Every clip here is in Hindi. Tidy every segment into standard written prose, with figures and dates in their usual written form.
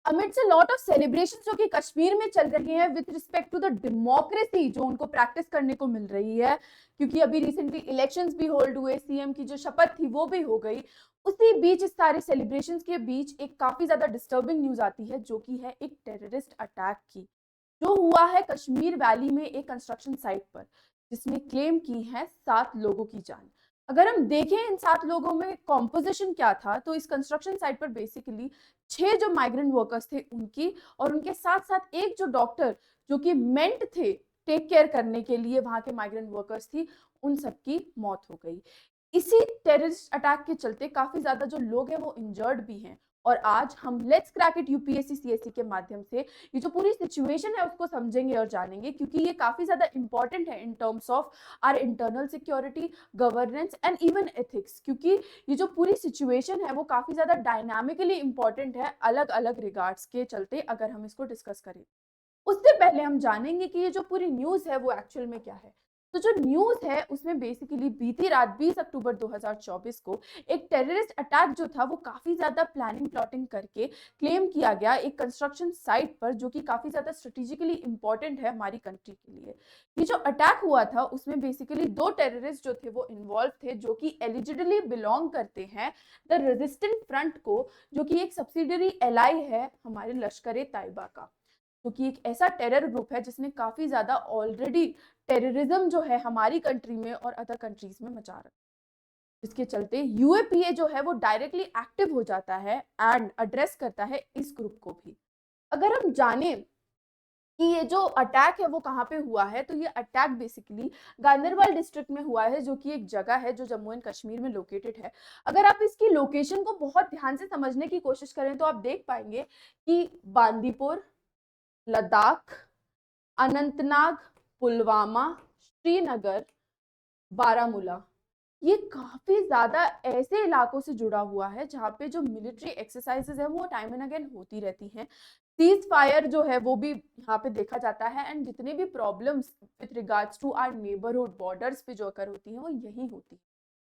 amidst a lot of celebrations जो कि कश्मीर में चल रही हैं with respect to the democracy जो उनको प्रैक्टिस करने को मिल रही है, क्योंकि अभी रिसेंटली इलेक्शंस भी होल्ड हुए, सीएम की जो शपथ थी वो भी हो गई। उसी बीच इस सारे सेलिब्रेशंस के बीच एक काफी ज्यादा डिस्टर्बिंग न्यूज आती है जो कि है एक टेररिस्ट अटैक की, जो हुआ है कश्मीर वैली में एक कंस्ट्रक्शन साइट पर, जिसने क्लेम की है 7 लोगों की जान। अगर हम देखें इन 7 लोगों में कॉम्पोजिशन क्या था, तो इस कंस्ट्रक्शन साइट पर बेसिकली 6 जो माइग्रेंट वर्कर्स थे उनकी, और उनके साथ साथ एक जो डॉक्टर जो कि मेंट थे टेक केयर करने के लिए वहां के माइग्रेंट वर्कर्स थी, उन सबकी मौत हो गई। इसी टेररिस्ट अटैक के चलते काफी ज्यादा जो लोग हैं वो इंजर्ड भी हैं। और आज हम let's crack it UPSC CSC के माध्यम से ये जो पूरी सिचुएशन है उसको समझेंगे और जानेंगे, क्योंकि ये काफी ज्यादा इंपॉर्टेंट है in terms of our internal security, governance and even ethics, क्योंकि ये जो पूरी सिचुएशन है वो काफी ज्यादा डायनामिकली इंपॉर्टेंट है अलग अलग रिगार्ड्स के चलते, अगर हम इसको डिस्कस करें। उससे पहले हम जानेंगे कि ये जो पूरी न्यूज है वो एक्चुअल में क्या है। तो जो न्यूज है उसमें बेसिकली बीती रात 20 अक्टूबर 2024 को एक टेररिस्ट अटैक जो था वो काफी ज्यादा प्लानिंग प्लॉटिंग करके क्लेम किया गया एक कंस्ट्रक्शन साइट पर, जो कि काफी ज्यादा स्ट्रेटेजिकली इंपॉर्टेंट है हमारी कंट्री के लिए। ये जो अटैक हुआ था उसमें बेसिकली 2 टेररिस्ट जो थे वो इन्वॉल्व थे, जो कि एलिजिडली बिलोंग करते हैं द रेजिस्टेंट फ्रंट को, जो कि एक सब्सिडरी एलाई है हमारे लश्कर ए तैयबा का, जो कि एक ऐसा टेरर ग्रुप है जिसने काफी ज्यादा ऑलरेडी टेररिज्म जो है हमारी कंट्री में और अदर कंट्रीज में मचा रखा है, जिसके चलते यूएपीए जो है वो डायरेक्टली एक्टिव हो जाता है एंड एड्रेस करता है इस ग्रुप को भी। अगर हम जाने कि ये जो अटैक है वो कहाँ पे हुआ है, तो ये अटैक बेसिकली गांदरबल डिस्ट्रिक्ट में हुआ है, जो कि एक जगह है जो जम्मू एंड कश्मीर में लोकेटेड है। अगर आप इसकी लोकेशन को बहुत ध्यान से समझने की कोशिश करें तो आप देख पाएंगे कि बांदीपुर, लद्दाख, अनंतनाग, पुलवामा, श्रीनगर, बारामूला, ये काफी ज्यादा ऐसे इलाकों से जुड़ा हुआ है जहाँ पे जो मिलिट्री एक्सरसाइजेज है वो टाइम एंड अगेन होती रहती हैं। सीज फायर जो है वो भी यहाँ पे देखा जाता है, एंड जितने भी problems with regards to our neighbourhood borders पे जो अकर होती हैं वो यही होती है,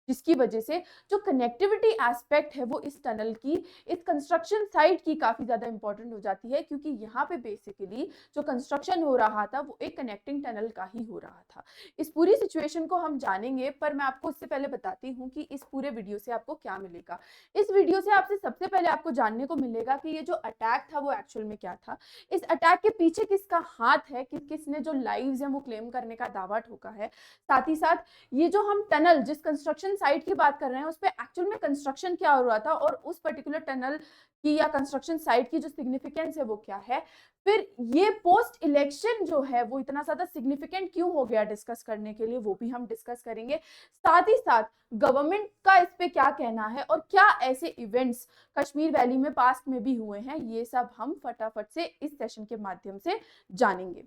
जिसकी वजह से जो कनेक्टिविटी एस्पेक्ट है वो इस टनल की, इस कंस्ट्रक्शन साइट की काफी ज्यादा इंपॉर्टेंट हो जाती है, क्योंकि यहाँ पे बेसिकली जो कंस्ट्रक्शन हो रहा था वो एक कनेक्टिंग टनल का ही हो रहा था। इस पूरी सिचुएशन को हम जानेंगे, पर मैं आपको उससे पहले बताती हूँ कि इस पूरे वीडियो से आपको क्या मिलेगा। इस वीडियो से आपसे सबसे पहले आपको जानने को मिलेगा कि ये जो अटैक था वो एक्चुअल में क्या था, इस अटैक के पीछे किसका हाथ है, किसने जो लाइव्स हैं वो क्लेम करने का दावा ठोका है। साथ ही साथ ये जो हम टनल जिस कंस्ट्रक्शन साइट की बात कर रहे हैं उस पे एक्चुअल में कंस्ट्रक्शन क्या हो रहा था, और उस पर्टिकुलर टनल की या कंस्ट्रक्शन साइट की जो सिग्निफिकेंस है वो क्या है। फिर ये पोस्ट इलेक्शन जो है वो इतना ज्यादा सिग्निफिकेंट क्यों हो गया डिस्कस करने के लिए, वो भी हम डिस्कस करेंगे। साथ ही साथ गवर्नमेंट का इस पे क्या कहना है और क्या ऐसे इवेंट्स कश्मीर वैली में पास्ट में भी हुए हैं, ये सब हम फटाफट से इस सेशन के माध्यम से जानेंगे।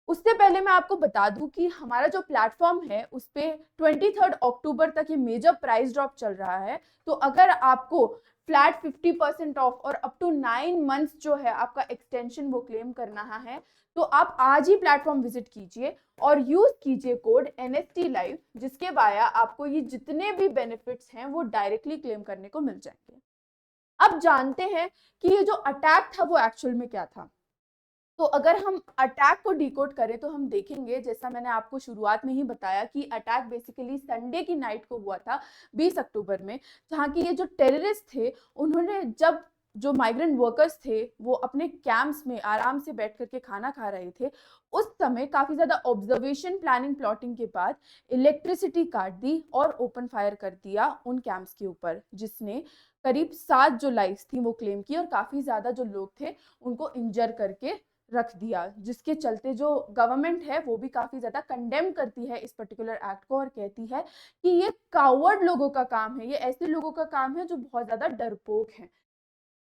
उससे पहले मैं आपको बता दूं कि हमारा जो प्लेटफॉर्म है उस पे 23 अक्टूबर तक ये मेजर प्राइस ड्रॉप चल रहा है। तो अगर आपको फ्लैट 50% ऑफ और अप टू 9 मंथ्स जो है आपका एक्सटेंशन वो क्लेम करना है, तो आप आज ही प्लेटफॉर्म विजिट कीजिए और यूज कीजिए कोड NST Live, जिसके वाया आपको ये जितने भी बेनिफिट्स हैं वो डायरेक्टली क्लेम करने को मिल जाएंगे। अब जानते हैं कि ये जो अटैक था वो एक्चुअल में क्या था। तो अगर हम अटैक को डिकोड करें तो हम देखेंगे, जैसा मैंने आपको शुरुआत में ही बताया, कि अटैक बेसिकली संडे की नाइट को हुआ था 20 अक्टूबर में, जहाँ की ये जो टेररिस्ट थे उन्होंने जब जो माइग्रेंट वर्कर्स थे वो अपने कैंप्स में आराम से बैठ करके खाना खा रहे थे, उस समय काफी ज्यादा ऑब्जर्वेशन प्लानिंग प्लॉटिंग के बाद इलेक्ट्रिसिटी काट दी और ओपन फायर कर दिया उन कैंप्स के ऊपर, जिसने करीब 7 जो लाइव्स थी वो क्लेम की और काफी ज्यादा जो लोग थे उनको इंजर करके रख दिया, जिसके चलते जो गवर्नमेंट है वो भी काफी ज्यादा कंडेम करती है इस पर्टिकुलर एक्ट को और कहती है कि ये कावर्ड लोगों का काम है, ये ऐसे लोगों का काम है जो बहुत ज्यादा डरपोक हैं।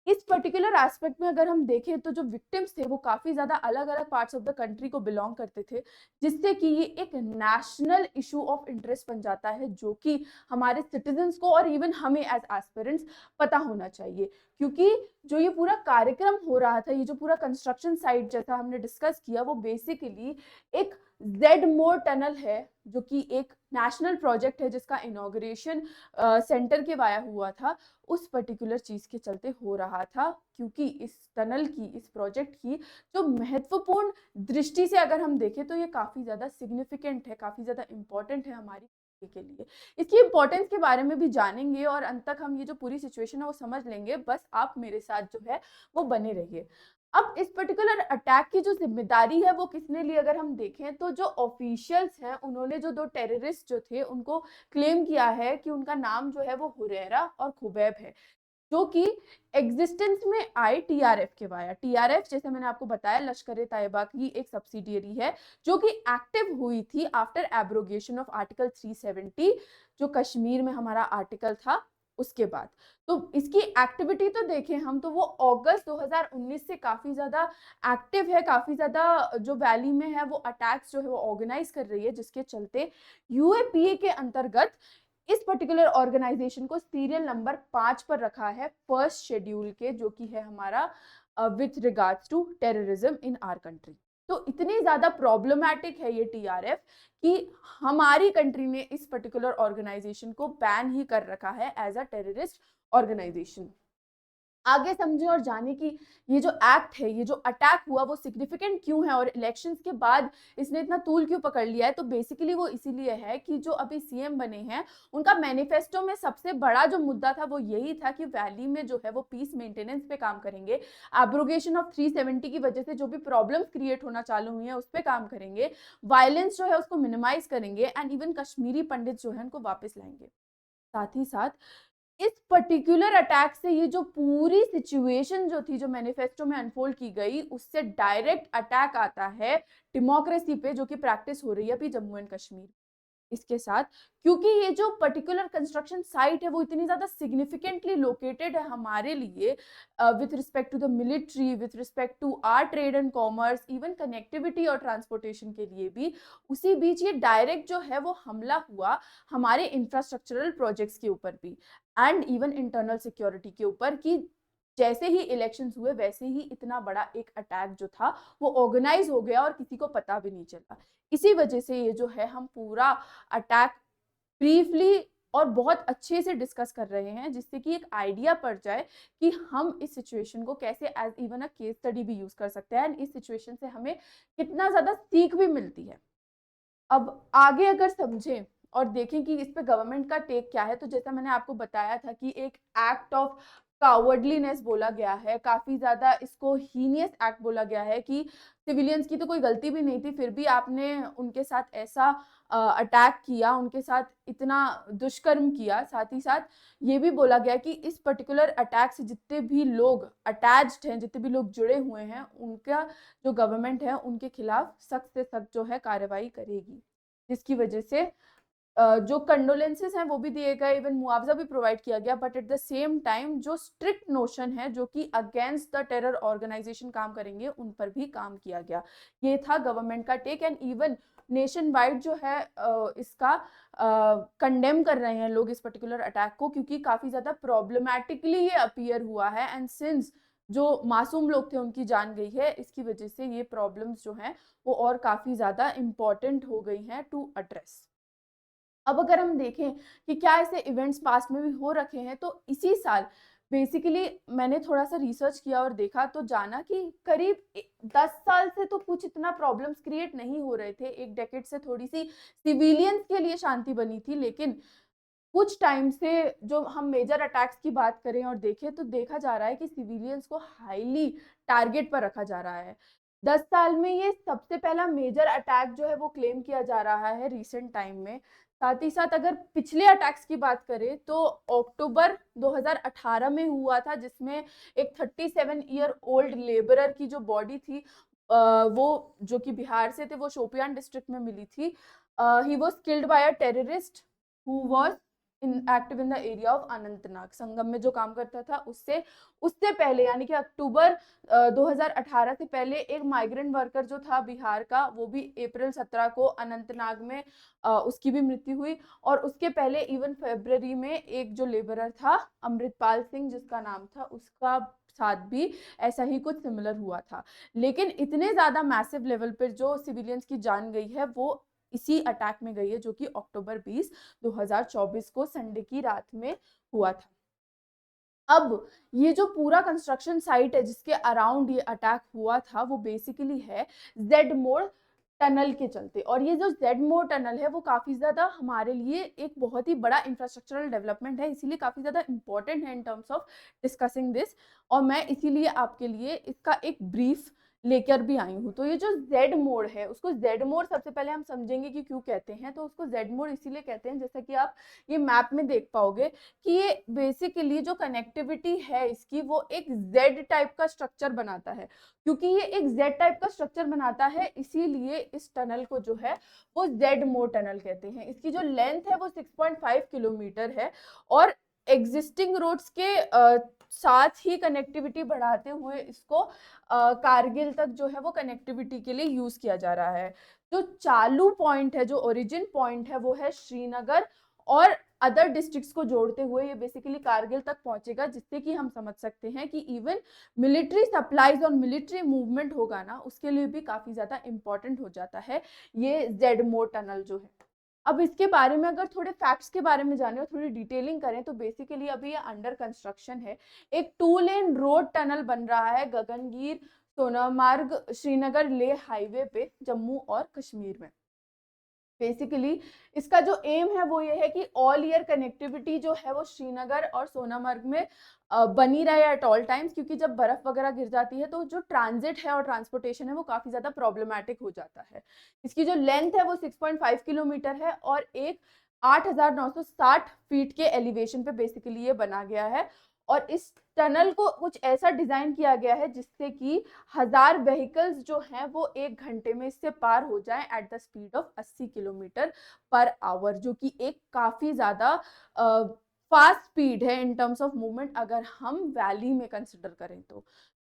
इस पर्टिकुलर एस्पेक्ट में अगर हम देखें तो जो विक्टिम्स थे वो काफी ज्यादा अलग अलग पार्ट्स ऑफ द कंट्री को बिलोंग करते थे, जिससे कि ये एक नेशनल इशू ऑफ इंटरेस्ट बन जाता है, जो कि हमारे सिटीजन्स को और इवन हमें एज एस्पिरेंट्स पता होना चाहिए। क्योंकि जो ये पूरा कार्यक्रम हो रहा था, ये जो पूरा कंस्ट्रक्शन साइट जैसा हमने डिस्कस किया, वो बेसिकली एक जेड-मोर टनल है, जो कि एक नेशनल प्रोजेक्ट है जिसका इनॉग्रेशन सेंटर के वाया हुआ था, उस पर्टिकुलर चीज़ के चलते हो रहा था, क्योंकि इस टनल की, इस प्रोजेक्ट की जो महत्वपूर्ण दृष्टि से अगर हम देखें तो ये काफ़ी ज़्यादा सिग्निफिकेंट है, काफ़ी ज़्यादा इम्पोर्टेंट है हमारी के लिए। इसकी इम्पोर्टेंस के बारे में भी जानेंगे और अंत तक हम ये जो पूरी सिचुएशन है वो समझ लेंगे, बस आप मेरे साथ जो है वो बने रहिए। अब इस पर्टिकुलर अटैक की जो ज़िम्मेदारी है वो किसने ली, अगर हम देखें तो जो ऑफिशियल्स हैं उन्होंने जो 2 टेररिस्ट जो थे उनको क्लेम किया है कि उनका नाम जो है वो हुरैरा और खुबैब है, जो कि एग्जिस्टेंस में आए टीआरएफ के वाया। टीआरएफ जैसे मैंने आपको बताया लश्कर-ए-तैयबा की एक सब्सिडियरी है, जो कि एक्टिव हुई थी आफ्टर एब्रोगेशन ऑफ आर्टिकल 370, जो कश्मीर में हमारा आर्टिकल था उसके बाद। तो इसकी एक्टिविटी तो देखें हम तो वो अगस्त 2019 से काफ़ी ज़्यादा एक्टिव है, काफ़ी ज़्यादा जो वैली में है वो अटैक्स जो है वो ऑर्गेनाइज़ कर रही है, जिसके चलते यूएपीए के अंतर्गत इस पर्टिकुलर ऑर्गेनाइजेशन को सीरियल नंबर 5 पर रखा है फर्स्ट शेड्यूल के, जो कि है हमारा with regards to terrorism in our country. तो इतनी ज़्यादा प्रॉब्लमैटिक है ये टीआरएफ कि हमारी कंट्री ने इस पर्टिकुलर ऑर्गेनाइजेशन को बैन ही कर रखा है एज अ टेररिस्ट ऑर्गेनाइजेशन। आगे समझें और जानें कि ये जो एक्ट है, ये जो अटैक हुआ वो सिग्निफिकेंट क्यों है और इलेक्शंस के बाद इसने इतना तूल क्यों पकड़ लिया है। तो बेसिकली वो इसीलिए है कि जो अभी सीएम बने हैं, उनका मैनिफेस्टो में सबसे बड़ा जो मुद्दा था वो यही था कि वैली में जो है वो पीस मेंटेनेंस पे काम करेंगे, एब्रोगेशन ऑफ 370 की वजह से जो भी प्रॉब्लम्स क्रिएट होना चालू हुई हैं उस पे काम करेंगे, वायलेंस जो है उसको मिनिमाइज करेंगे एंड इवन कश्मीरी पंडित जो है उनको वापस लाएंगे। साथ ही साथ इस पर्टिकुलर अटैक से ये जो पूरी सिचुएशन जो थी, जो मैनिफेस्टो में अनफोल्ड की गई, उससे डायरेक्ट अटैक आता है डेमोक्रेसी पे, जो कि प्रैक्टिस हो रही है अभी जम्मू एंड कश्मीर। इसके साथ क्योंकि ये जो पर्टिकुलर कंस्ट्रक्शन साइट है वो इतनी ज़्यादा सिग्निफिकेंटली लोकेटेड है हमारे लिए with respect to the military, with respect to our trade and commerce, even connectivity और ट्रांसपोर्टेशन के लिए भी, उसी बीच ये डायरेक्ट जो है वो हमला हुआ हमारे इंफ्रास्ट्रक्चरल प्रोजेक्ट्स के ऊपर भी एंड इवन इंटरनल सिक्योरिटी के ऊपर कि जैसे ही इलेक्शंस हुए वैसे ही इतना बड़ा एक अटैक जो था वो ऑर्गेनाइज हो गया और किसी को पता भी नहीं चला। इसी वजह से ये जो है हम पूरा अटैक ब्रीफली और बहुत अच्छे से डिस्कस कर रहे हैं, जिससे कि एक आइडिया पड़ जाए कि हम इस सिचुएशन को कैसे as even a case study भी यूज कर सकते हैं एंड इस सिचुएशन से हमें कितना ज्यादा सीख भी मिलती है। अब आगे अगर समझें और देखें कि इस पे गवर्नमेंट का टेक क्या है, तो जैसा मैंने आपको बताया था कि एक एक्ट ऑफ कावर्डलीनेस बोला गया है, काफ़ी ज़्यादा इसको हीनियस एक्ट बोला गया है कि सिविलियंस की तो कोई गलती भी नहीं थी, फिर भी आपने उनके साथ ऐसा अटैक किया, उनके साथ इतना दुष्कर्म किया। साथ ही साथ ये भी बोला गया कि इस पर्टिकुलर अटैक से जितने भी लोग अटैच्ड हैं, जितने भी लोग जुड़े हुए हैं, उनका जो गवर्नमेंट है उनके खिलाफ सख्त से सख्त जो है कार्रवाई करेगी, जिसकी वजह से जो कंडोलेंसेस हैं वो भी दिए गए, इवन मुआवजा भी प्रोवाइड किया गया, but at the same time जो स्ट्रिक्ट नोशन है जो कि अगेंस्ट द टेरर ऑर्गेनाइजेशन काम करेंगे उन पर भी काम किया गया। ये था गवर्नमेंट का take and even nationwide जो है इसका कंडेम कर रहे हैं लोग इस पर्टिकुलर अटैक को, क्योंकि काफ़ी ज़्यादा प्रॉब्लमैटिकली ये अपीयर हुआ है एंड सिंस जो मासूम लोग थे उनकी जान गई है, इसकी वजह से ये प्रॉब्लम्स जो हैं वो और काफ़ी ज़्यादा इम्पॉर्टेंट हो गई हैं टू एड्रेस। अब अगर हम देखें कि क्या ऐसे इवेंट्स पास्ट में भी हो रखे हैं, तो इसी साल बेसिकली मैंने थोड़ा सा रिसर्च किया और देखा तो जाना कि करीब 10 साल से तो कुछ इतना प्रॉब्लम्स क्रिएट नहीं हो रहे थे, एक डेकेड से थोड़ी सी सिविलियंस के लिए शांति बनी थी, लेकिन कुछ टाइम से जो हम मेजर अटैक्स की बात करें और देखें तो देखा जा रहा है कि सिविलियंस को हाईली टारगेट पर रखा जा रहा है। 10 साल में ये सबसे पहला मेजर अटैक जो है वो क्लेम किया जा रहा है रिसेंट टाइम में। साथ ही साथ अगर पिछले अटैक्स की बात करें तो अक्टूबर 2018 में हुआ था, जिसमें एक 37 ईयर ओल्ड लेबरर की जो बॉडी थी वो जो कि बिहार से थे, वो शोपियान डिस्ट्रिक्ट में मिली थी। He was killed by a terrorist who was active in the area of Anantnag. Sangam में जो काम करता था उससे उससे पहले यानी कि अक्टूबर 2018 से पहले एक माइग्रेंट वर्कर जो था बिहार का, वो भी अप्रैल 17 को अनंतनाग में उसकी भी मृत्यु हुई। और उसके पहले इवन फरवरी में एक जो लेबरर था अमृतपाल सिंह जिसका नाम था, उसका साथ भी ऐसा ही कुछ सिमिलर हुआ था। लेकिन इतने ज़्यादा मैसिव लेवल पर जो सिविलियंस की जान गई है वो इसी अटैक में गई है, जो कि अक्टूबर 20, 2024 को संडे की रात में हुआ था। अब ये जो पूरा कंस्ट्रक्शन साइट है जिसके अराउंड ये अटैक हुआ था, वो बेसिकली है जेड मोड़ टनल के चलते। और ये जो जेड मोड़ टनल है वो काफी ज्यादा हमारे लिए एक बहुत ही बड़ा इंफ्रास्ट्रक्चरल डेवलपमेंट है, इसीलिए काफी ज्यादा इंपॉर्टेंट है in terms of discussing this. और मैं इसीलिए आपके लिए इसका एक ब्रीफ लेकर भी आई हूँ। तो ये जो जेड मोड़ है, उसको जेड मोड़ सबसे पहले हम समझेंगे कि क्यों कहते हैं। तो उसको जेड मोड़ इसीलिए कहते हैं, जैसा कि आप ये मैप में देख पाओगे कि ये बेसिकली जो कनेक्टिविटी है इसकी, वो एक जेड टाइप का स्ट्रक्चर बनाता है। क्योंकि ये एक जेड टाइप का स्ट्रक्चर बनाता है, इसीलिए इस टनल को जो है वो जेड मोड़ टनल कहते हैं। इसकी जो लेंथ है वो 6.5 किलोमीटर है और एग्जिस्टिंग रोड्स के साथ ही कनेक्टिविटी बढ़ाते हुए इसको कारगिल तक जो है वो कनेक्टिविटी के लिए यूज किया जा रहा है। जो चालू पॉइंट है, जो ओरिजिन पॉइंट है, वो है श्रीनगर और अदर डिस्ट्रिक्ट्स को जोड़ते हुए ये बेसिकली कारगिल तक पहुंचेगा, जिससे कि हम समझ सकते हैं कि इवन मिलिट्री सप्लाईज और मिलिट्री मूवमेंट होगा ना, उसके लिए भी काफी ज्यादा इंपॉर्टेंट हो जाता है ये जेड मोड़ टनल जो है। अब इसके बारे में अगर थोड़े फैक्ट्स के बारे में जाने और थोड़ी डिटेलिंग करें तो बेसिकली अभी ये अंडर कंस्ट्रक्शन है। एक 2 लेन रोड टनल बन रहा है गगनगीर सोनामार्ग श्रीनगर ले हाईवे पे जम्मू और कश्मीर में। बेसिकली इसका जो एम है वो ये है कि ऑल ईयर कनेक्टिविटी जो है वो श्रीनगर और सोनामर्ग में बनी रहे एट ऑल टाइम्स, क्योंकि जब बर्फ वगैरह गिर जाती है तो जो ट्रांजिट है और ट्रांसपोर्टेशन है वो काफी ज्यादा प्रॉब्लमैटिक हो जाता है। इसकी जो लेंथ है वो 6.5 किलोमीटर है और एक 8,960 फीट के एलिवेशन पे बेसिकली ये बना गया है। और इस टनल को कुछ ऐसा डिजाइन किया गया है जिससे कि 1000 व्हीकल्स जो हैं वो 1 घंटे में इससे पार हो जाएं at the speed of 80 kilometre per hour, जो कि एक काफी ज्यादा फास्ट स्पीड है इन टर्म्स ऑफ मूवमेंट अगर हम वैली में कंसिडर करें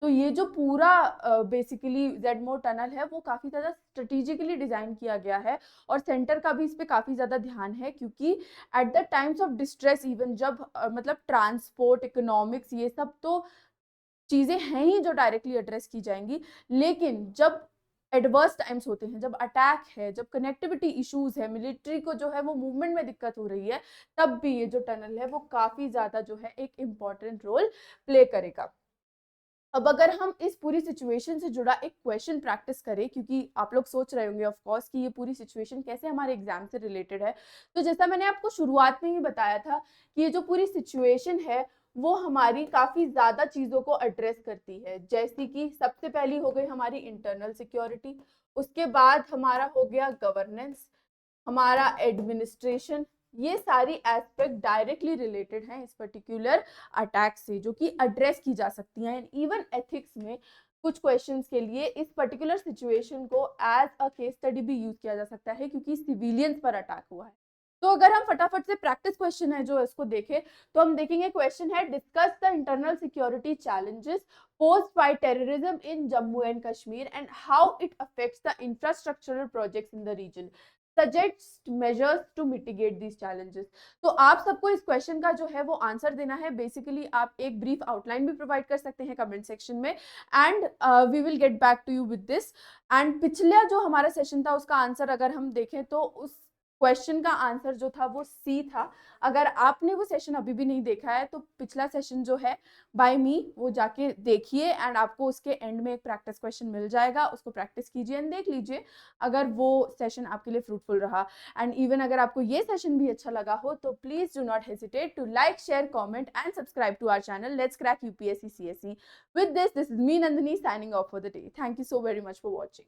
तो ये जो पूरा बेसिकली जेड मोड़ टनल है वो काफी ज्यादा स्ट्रेटेजिकली डिजाइन किया गया है और सेंटर का भी इस पे काफी ज्यादा ध्यान है, क्योंकि at the times of distress even जब मतलब ट्रांसपोर्ट इकोनॉमिक्स ये सब तो चीजें हैं ही जो डायरेक्टली एड्रेस की जाएंगी, लेकिन जब एडवर्स टाइम्स होते हैं, जब अटैक है, जब कनेक्टिविटी इश्यूज है, मिलिट्री को जो है वो मूवमेंट में दिक्कत हो रही है, तब भी ये जो टनल है वो काफी ज्यादा जो है एक इम्पॉर्टेंट रोल प्ले करेगा। अब अगर हम इस पूरी सिचुएशन से जुड़ा एक क्वेश्चन प्रैक्टिस करें, क्योंकि आप लोग सोच रहे होंगे ऑफ कोर्स कि ये पूरी सिचुएशन कैसे हमारे एग्जाम से रिलेटेड है, तो जैसा मैंने आपको शुरुआत में ही बताया था कि ये जो पूरी सिचुएशन है वो हमारी काफी ज्यादा चीजों को एड्रेस करती है। जैसे कि सबसे पहली हो गई हमारी इंटरनल सिक्योरिटी, उसके बाद हमारा हो गया गवर्नेंस, हमारा एडमिनिस्ट्रेशन। ये सारी एस्पेक्ट डायरेक्टली रिलेटेड हैं इस पर्टिकुलर अटैक से, जो कि एड्रेस की जा सकती हैं। एंड इवन एथिक्स में कुछ क्वेश्चंस के लिए इस पर्टिकुलर सिचुएशन को एज अ केस स्टडी भी यूज किया जा सकता है, क्योंकि सिविलियंस पर अटैक हुआ है। तो अगर हम फटाफट से प्रैक्टिस क्वेश्चन है जो इसको देखें तो हम देखेंगे क्वेश्चन है discuss the internal security challenges posed by terrorism in Jammu and Kashmir and how it affects the infrastructural projects in the region. Suggest measures to mitigate these challenges. तो आप सबको इस क्वेश्चन का जो है वो आंसर देना है। बेसिकली आप एक ब्रीफ आउटलाइन भी प्रोवाइड कर सकते हैं कमेंट सेक्शन में and we will get back to you with this. And पिछला जो हमारा सेशन था उसका आंसर अगर हम देखें तो उस क्वेश्चन का आंसर जो था वो सी था। अगर आपने वो सेशन अभी भी नहीं देखा है तो पिछला सेशन जो है बाय मी वो जाके देखिए एंड आपको उसके एंड में एक प्रैक्टिस क्वेश्चन मिल जाएगा, उसको प्रैक्टिस कीजिए एंड देख लीजिए अगर वो सेशन आपके लिए फ्रूटफुल रहा। एंड इवन अगर आपको ये सेशन भी अच्छा लगा हो तो please do not hesitate to like share comment and subscribe to our channel let's crack UPSC CSE। With this is me Nandini signing off for the day. Thank you so very much for watching.